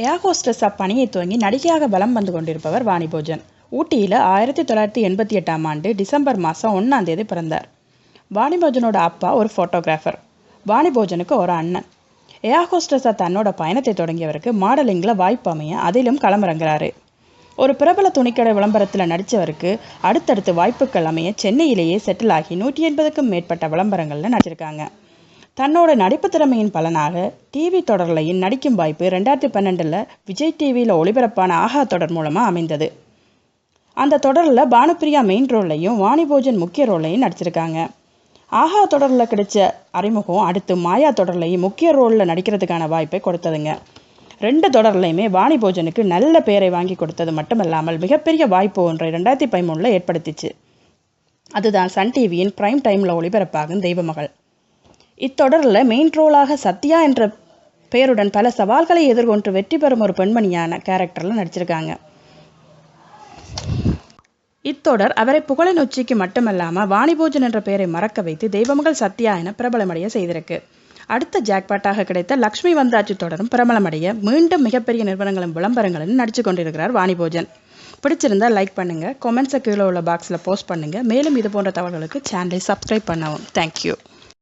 ஏர் ஹோஸ்டஸாக பணியை துவங்கி நடிகையாக வலம் வந்து கொண்டிருப்பவர் வாணி போஜன். ஊட்டியில் 1988ஆம் ஆண்டு டிசம்பர் மாதம் 1ஆம் தேதி பிறந்தார். வாணி போஜனோட அப்பா ஒரு ஃபோட்டோகிராஃபர். வாணி போஜனுக்கு ஒரு அண்ணன். ஏர் ஹோஸ்டஸாக தன்னோட பயணத்தை தொடங்கியவருக்கு மாடலிங்கில் வாய்ப்பு அமைய அதிலும் களமிறங்குறாரு. ஒரு பிரபல துணிக்கடை விளம்பரத்தில் நடித்தவருக்கு அடுத்தடுத்து வாய்ப்புகள் அமைய சென்னையிலேயே செட்டில் ஆகி 180க்கும் மேற்பட்ட விளம்பரங்களில் நடிச்சிருக்காங்க. தன்னோட நடிப்பு திறமையின் பலனாக டிவி தொடர்களையும் நடிக்கும் வாய்ப்பு 2012 விஜய் டிவியில் ஒளிபரப்பான ஆஹா தொடர் மூலமாக அமைந்தது. அந்த தொடரில் பானுப்பிரியா மெயின் ரோல்லையும் வாணி போஜன் முக்கிய ரோல்லையும் நடிச்சிருக்காங்க. ஆஹா தொடரில் கிடைச்ச அறிமுகம் அடுத்து மாயா தொடர்லையும் முக்கிய ரோலில் நடிக்கிறதுக்கான வாய்ப்பை கொடுத்ததுங்க. 2 தொடர்லையுமே வாணி போஜனுக்கு நல்ல பேரை வாங்கி கொடுத்தது மட்டுமல்லாமல் மிகப்பெரிய வாய்ப்பு ஒன்றை 2013 ஏற்படுத்திச்சு. அதுதான் சன் டிவியின் பிரைம் டைமில் ஒளிபரப்பாகும் தெய்வமகள். இத்தொடரில் மெயின் ரோலாக சத்யா என்ற பெயருடன் பல சவால்களை எதிர்கொண்டு வெற்றி பெறும் ஒரு பெண்மணியான கேரக்டரில் நடிச்சிருக்காங்க. இத்தொடர் அவரை புகழின் உச்சிக்கு மட்டுமல்லாமல் வாணி போஜன் என்ற பெயரை மறக்க வைத்து தெய்வமகள் சத்யா என பிரபலமடைய செய்திருக்கு. அடுத்த ஜாக்பாட்டாக கிடைத்த லக்ஷ்மி வந்தாச்சு தொடரும் பிரபலமடைய மீண்டும் மிகப்பெரிய நிறுவனங்களும் விளம்பரங்களும் நடித்து கொண்டிருக்கிறார் வாணி போஜன். பிடிச்சிருந்தால் லைக் பண்ணுங்கள், கமெண்ட்ஸை கீழே உள்ள பாக்ஸில் போஸ்ட் பண்ணுங்கள். மேலும் இது போன்ற தகவல்களுக்கு சேனலை சப்ஸ்கிரைப் பண்ணவும். தேங்க்யூ.